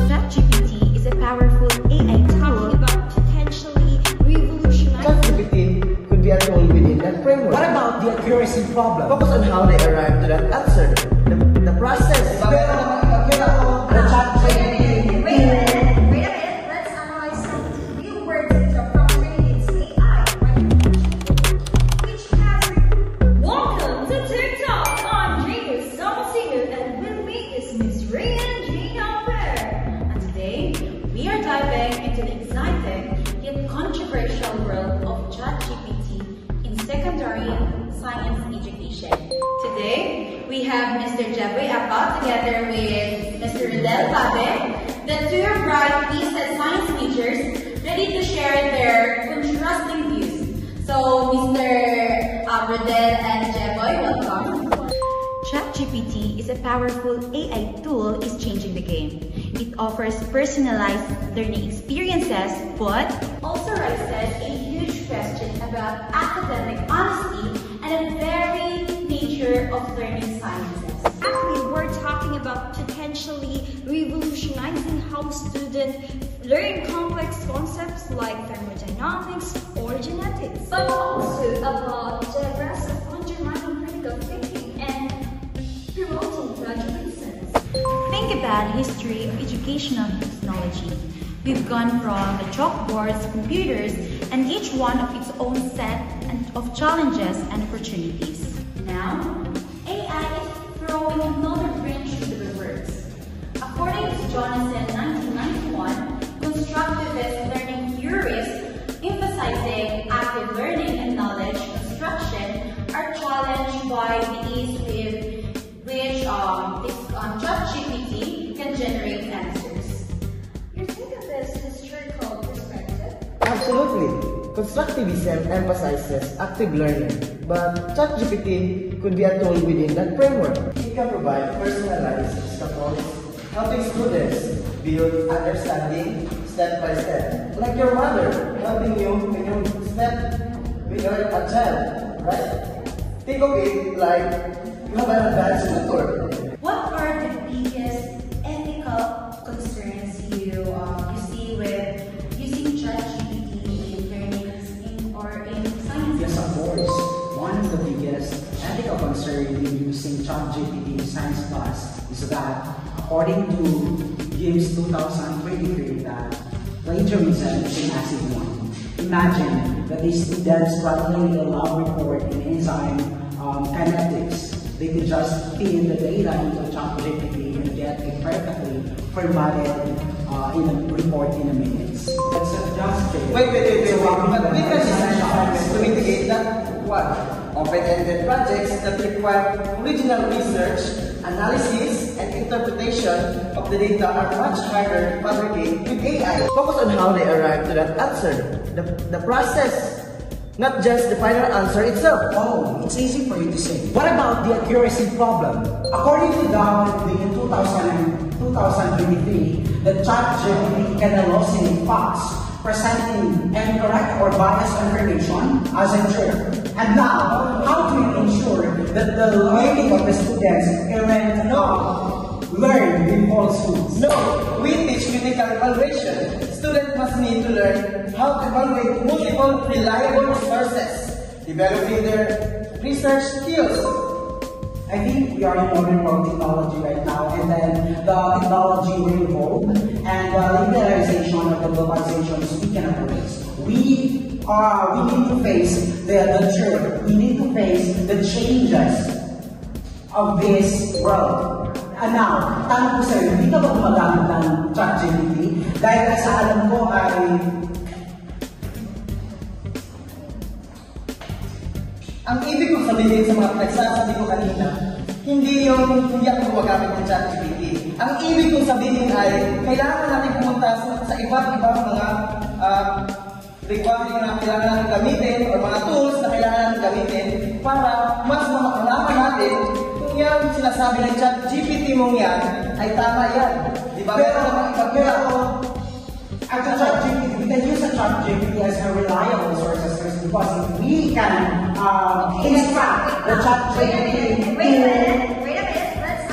ChatGPT is a powerful AI tool about potentially revolutionizing. ChatGPT could be a tool within that framework. What about the accuracy problem? Focus on how they arrive to that answer. The process. The ChatGPT. Wait a minute. Let's analyze some new words from Trinity AI. Which has welcome to TikTok. I'm James Thomasinu, and with me is Miss Ryan Gina Fair. And today we are diving into the exciting yet controversial world of ChatGPT in secondary science education. Today we have Mr. Jeboy Apa together with Mr. Rodel Pabe, the two bright PSET science majors ready to share their contrasting views. So Mr. Rodel and Jeboy, welcome. ChatGPT is a powerful AI tool is changing the game. It offers personalized learning experiences, but also raises a huge question about academic honesty and the very nature of learning sciences. Actually, we're talking about potentially revolutionizing how students learn complex concepts like thermodynamics or genetics. But also about the rest of undermining critical thinking and promoting graduate sense. Think about history of educational technology. We've gone from the chalkboards to computers, and each one of its own set of challenges and opportunities. Now, AI is throwing another wrench into the works. According to Jonathan 1991, constructivist learning theorists emphasizing active learning and knowledge construction are challenged by the ease with which ChatGPT can generate answers. You think of this historical perspective? Absolutely. Constructivism emphasizes active learning, but ChatGPT could be a tool within that framework. It can provide personalized scaffolds, helping students build understanding step by step. Like your mother helping you when you step with your child, right? Think of it like you have an advanced tutor. What are the biggest ethical concerns you see with using ChatGPT in learning or in science? Yes, of course. One of the biggest ethical concerns in using ChatGPT in Science class is that, according to GIMS 2023, that plagiarism is a massive one. Imagine that these students struggling a lab report in enzyme kinetics. They could just feed the data into ChatGPT and get a perfectly formatted in a report in a minute. That's just Wait. But we can design assignments to mitigate that. What? Open-ended projects that require original research, analysis, and interpretation of the data are much harder to fabricate with AI. Focus on how they arrive to that answer. The process, not just the final answer itself. Oh, it's easy for you to say. What about the accuracy problem? According to Darwin in 2023, the ChatGPT can hallucinate facts, presenting incorrect or biased information as a true. And now, how do you ensure that the learning of the students learn with falsehoods? No, we teach critical evaluation. Students must need to learn how to evaluate multiple reliable sources, developing their research skills. I think we are in modern world technology right now, and then the technology will evolve, and the liberalization of the globalization is we cannot erase. We need to face the truth. We need to face the changes of this world. And now, tanong ko sa'yo, hindi ka ba gumagamit ng ChatGPT? Dahil sa alam ko ay ang ibig kong sabihin sa mga pinagsasabi ko kanina, hindi ako gumagamit ng ChatGPT. Ang ibig kong sabihin ay kailangan natin pumunta sa iba't ibang mga requirement na kailangan natin gamitin o mga tools na kailangan natin gamitin para mas malaman natin kung yan sinasabi ng ChatGPT mong yan ay tama yan. Di ba? Pero at the ChatGPT, we can use the ChatGPT as a reliable source because if we can instruct the ChatGPT. Wait a minute. Let's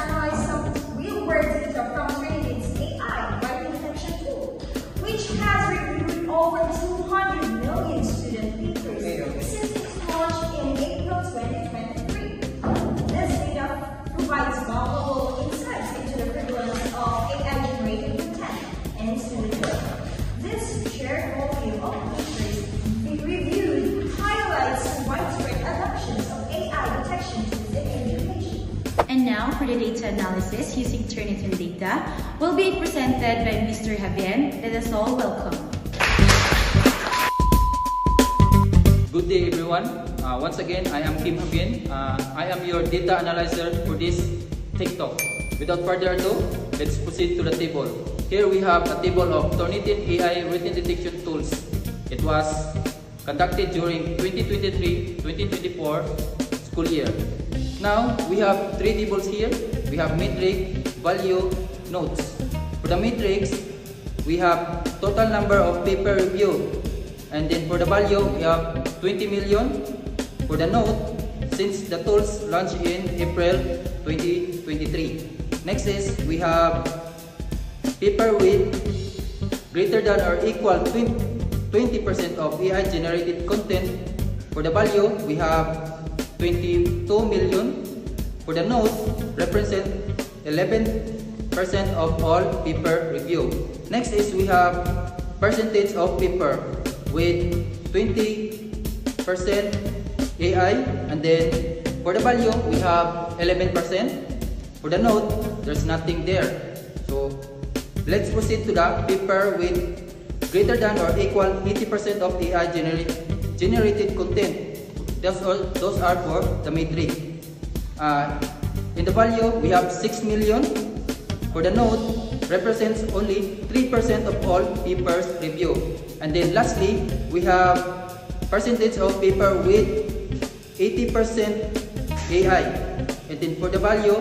now for the data analysis using Turnitin data will be presented by Mr. Javier. Let us all welcome. Good day everyone. Once again, I am Kim Javier. I am your data analyzer for this TikTok. Without further ado, let's proceed to the table. Here we have a table of Turnitin AI written detection tools. It was conducted during 2023-2024 school year. Now, we have three tables here. We have metric, value, notes. For the metrics, we have total number of paper review. And then for the value, we have 20 million. For the note, since the tools launched in April 2023. Next is, we have paper with greater than or equal 20% of AI generated content. For the value, we have 22 million. For the note, represent 11% of all paper review. Next is, we have percentage of paper with 20% AI, and then for the value we have 11%. For the note, there's nothing there. So let's proceed to the paper with greater than or equal 80% of AI generated content. Those are for the metric. In the value, we have 6 million. For the note, represents only 3% of all papers review. And then lastly, we have percentage of paper with 80% AI. And then for the value,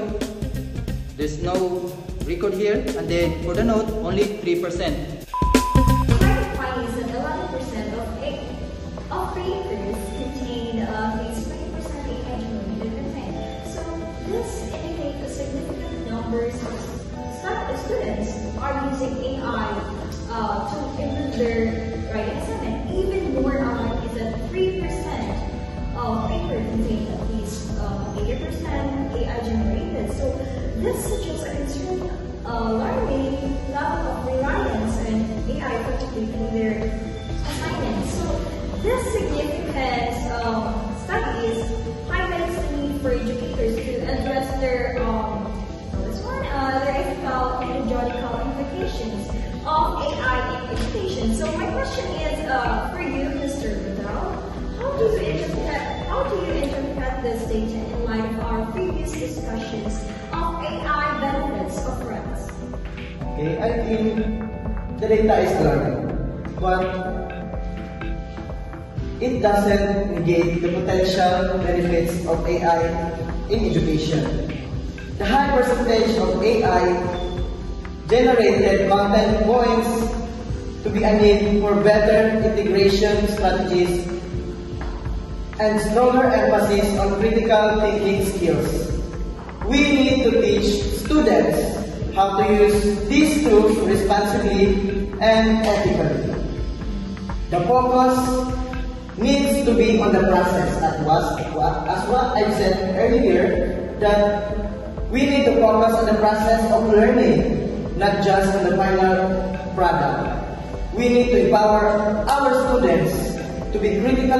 there's no record here. And then for the note, only 3%. Private findings that 11% of papers contain at least 20% AI generated content. So this indicates a significant numbers of students are using AI to improve their writing assignment. Even more alarming is that 3% of paper contain at least 80% AI generated. So this suggests a concern alarming level of reliance on AI particularly for their assignments. So this significant studies highlights the need for educators to address their ethical and pedagogical implications of AI in education. So my question is for you, Mr. Vidal, how do you interpret this data in light of our previous discussions of AI benefits of threats? Okay, I think the data is learning, but it doesn't negate the potential benefits of AI in education. The high percentage of AI generated content points to be a need for better integration strategies and stronger emphasis on critical thinking skills. We need to teach students how to use these tools responsibly and ethically. The focus needs to be on the process, as what I said earlier, that we need to focus on the process of learning, not just on the final product. We need to empower our students to be critical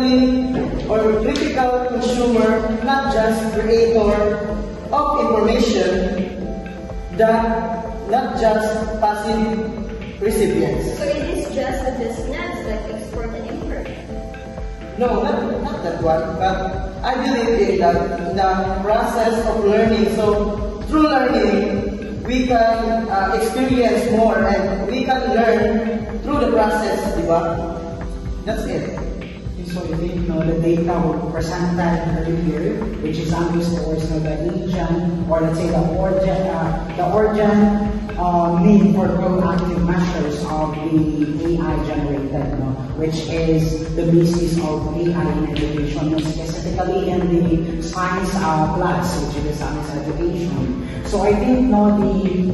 consumer, not just creator of information, not just passive recipients. So it is just a business like export and import? No, not that one, but I believe in the process of learning. So through learning, we can experience more and we can learn through the process, diba? That's it. So you think the data would present that earlier, which is underscores the region, or let's say the origin need for proactive measures of the AI generated, which is the basis of AI in education, specifically in the science class, which is science education. So I think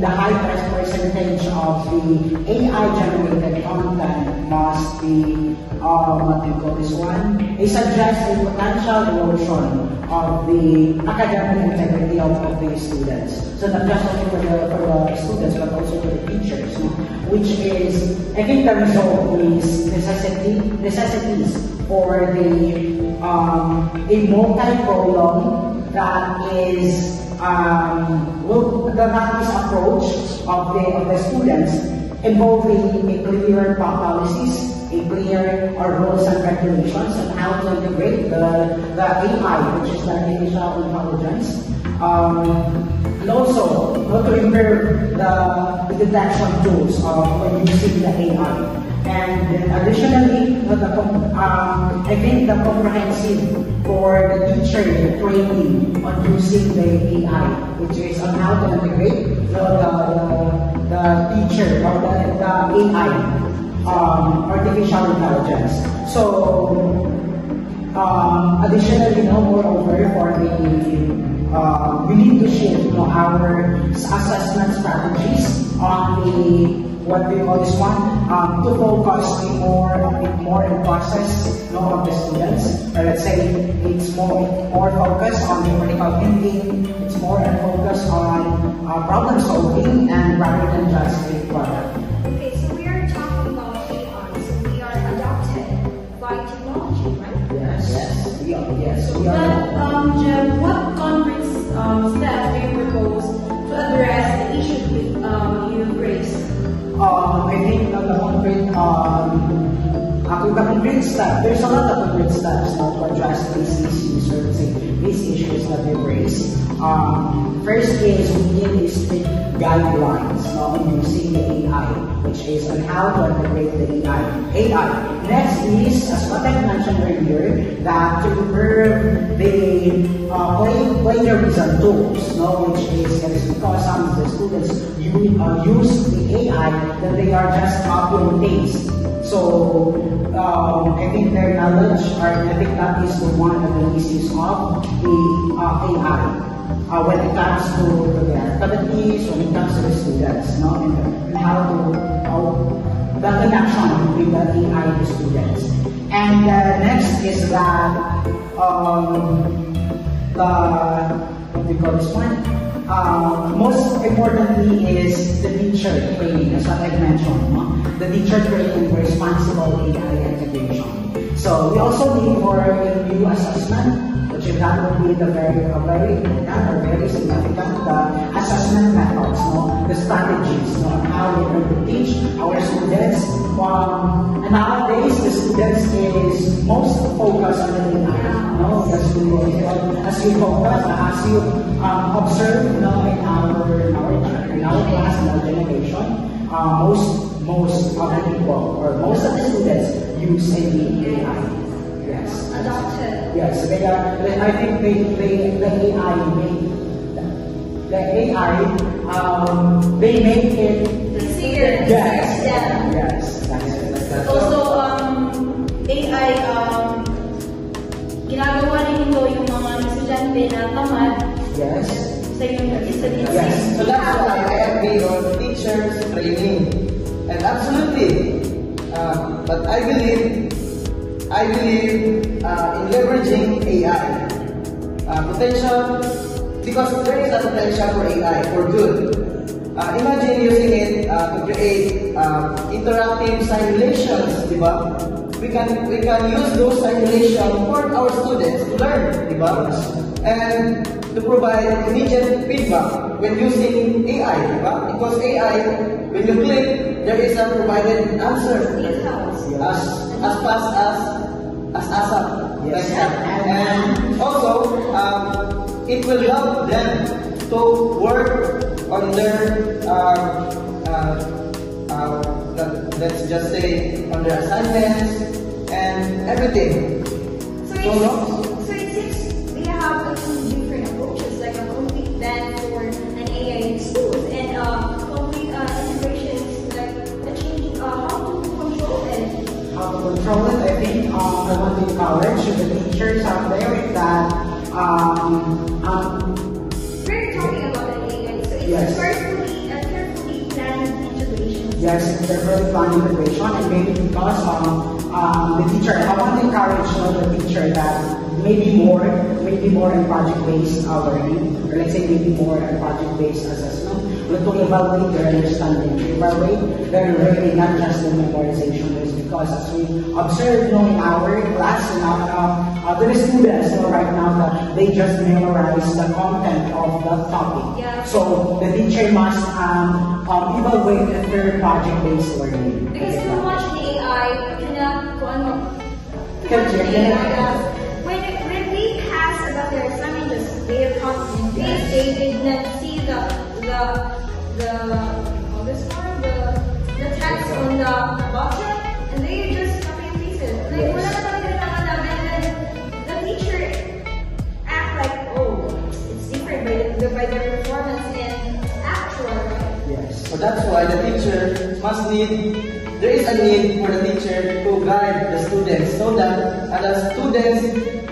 the high percentage of the AI generated content must be what we call this one. It suggests a potential erosion of the academic integrity of the students. So not just only for the students, but also for the teachers, which is, I think the result is necessities for the a multi-column that is the practice approach of the students involving a clear policies, a clear rules and regulations on how to integrate the AI, which is the artificial intelligence, and also how to improve the detection tools when using the AI. And additionally, I think the comprehensive for the teacher training on using the AI, which is on how to integrate the teacher or the AI, artificial intelligence. So, additionally, moreover, for we need to shift our assessment strategies on what we call this one, to focus a bit more in process of the students. Or let's say it's more focused on theoretical thinking, it's more focused on problem solving and rather than just a product. Okay, so we are talking about AI, so we are adopted by technology, right? Yes, we are. Yes, we But, are. Jem, what concrete steps do you propose to address the issues you raised? I think the concrete step, there's a lot of concrete steps to address these issues, or let's say these issues that we raise. First is we need strict guidelines on using the AI, which is on how to integrate the AI. Next is, as what I mentioned earlier, that to improve the plagiarism tools, which is because some of the students use the AI that they are just copy and paste. So I think their knowledge, or I think that is the one of the issues of the AI. When it comes to the activities, when it comes to the students, and how the connection between the AI and the students. And next is that what we call this one. Most importantly is the teacher training, as what I mentioned, the teacher training for responsible AI integration. So we also need for a new assessment, which is that would be the very important or very significant assessment methods, the strategies, how we're going to teach our students. And nowadays, the students is most focused on the AI. As you focus, as you observe, in our class, in our generation, most of the people or most of the students use the AI. Yes. Adopted. Yes, they are. I think the AI, they make it Easier. Yes. Yeah. Yes. That's Also, AI, ginagawa rin ito yung mga estudyante na tamad Yes. sa inyong studies. Yes, so that's why I agree on teachers training. And absolutely, but I believe in leveraging AI. Potential, because there is a potential for AI, for good. Imagine using it to create interactive simulations, di ba? We can use those simulations for our students to learn, di ba? And to provide immediate feedback when using AI, di ba? Because AI, when you click, there is a provided answer It helps. as fast as ASAP. Yes. Like that. And also, it will help them to work on their let's just say on their assignments and everything. So it seems we have two different approaches, like a complete ban for an AI in schools and complete integrations, like changing how to control it. How to control it, I think I want to encourage the teachers out there that We're talking about an AI, so it's Yes. carefully planned integration. yes, they're very fun integration, and maybe because the teacher, I want to encourage the teacher that maybe more in project-based learning, or let's say maybe more in project-based assessment, to evaluate their understanding, evaluate their learning, not just the memorization. because as we observe, in our class, the students, right now, that they just memorize the content of the topic. Yeah. So the teacher must evaluate their project-based learning. Because if you watch the AI, when we pass about their assignment, they have confidence. They did not see the text on the bottom, and they just copy and paste it. Like, wala na talaga naman, and then the teacher act like, oh, it's different by their performance in actual, right? Yes. So that's why the teacher there is a need for the teacher to guide the students so that the students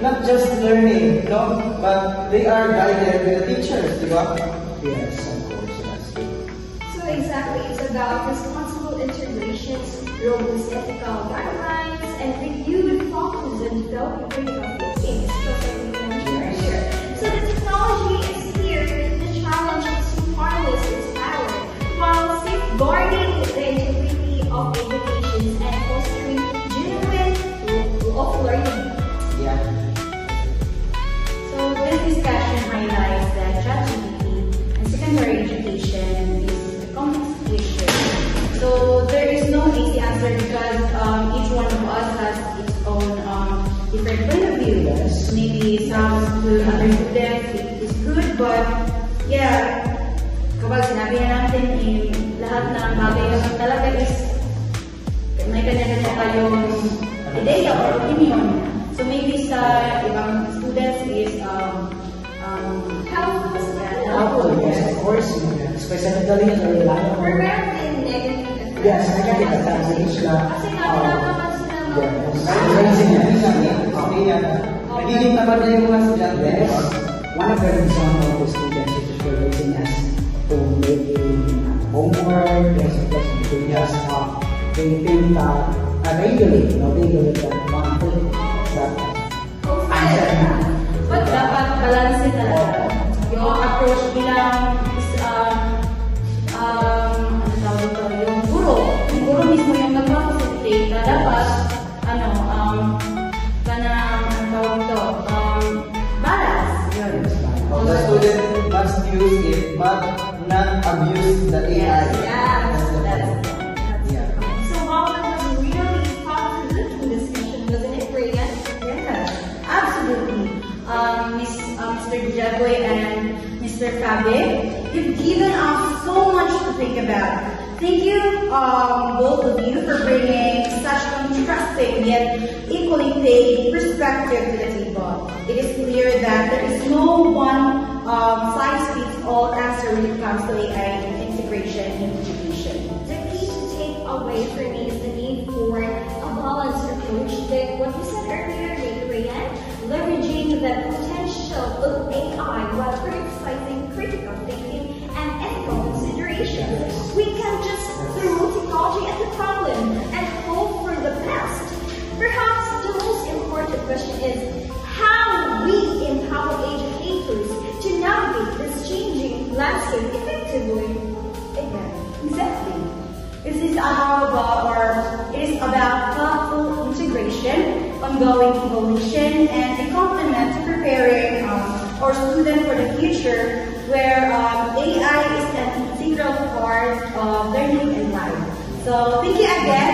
not just learning, but they are guided by the teachers, di ba? Yes, of course. That's good. So exactly, it's about responsible integrations, robust ethical guidelines, and renewed focus on developing critical thinking, just like we mentioned earlier. So the technology is here, the challenge is to harness its power, while safeguarding the integrity of education and fostering genuine flow of learning. Yeah. So this discussion highlights that ChatGPT and secondary education is a complex issue. So there is no easy answer because each one of us has its own different point of view. Yes. Maybe some to other students it is good, but yeah, kapag sinabi na natin lahat ng bagay naman talaga is may kanya-kanya kayong ideya or opinion. So maybe sa ibang students is Helpful, yes, of course. Specifically in the reliable. Or meron din negative effects. Yes, negative advantage na. Kasi nakakapansin Nagiging tamad na yung mga estudyante. Yes. One of the reasons of the students is using us to make homework, yes, of course, to just they regulate that one thing. Answer na. But dapat balanse talaga. Yung approach bilang ano tawag ito, yung guro mismo yung nagpa-facilitate na dapat balance. Yun. The student must use it but not abuse the AI. So while it was really thought-provoking discussion, wasn't it, Reagan? Yes, absolutely. Mr. Jagoy and Mr. Fabe, you've given us so much to think about. Thank you, both of you, for bringing such contrasting yet equally paid perspective to the table. It is clear that there is no one size fits all answer when it comes to AI integration in education. The key to take away from me is the need for a balanced approach, like what you said earlier, Reagan, leveraging the potential of AI while prioritizing critical thinking and ethical considerations. We can just throw technology at the problem and hope for the best. Perhaps the most important question is how we empower educators to navigate this changing landscape effectively. Exactly. This is it is about thoughtful integration, ongoing evolution, and a complement to preparing our students for the future, where AI is an integral part of learning and life. So thank you again.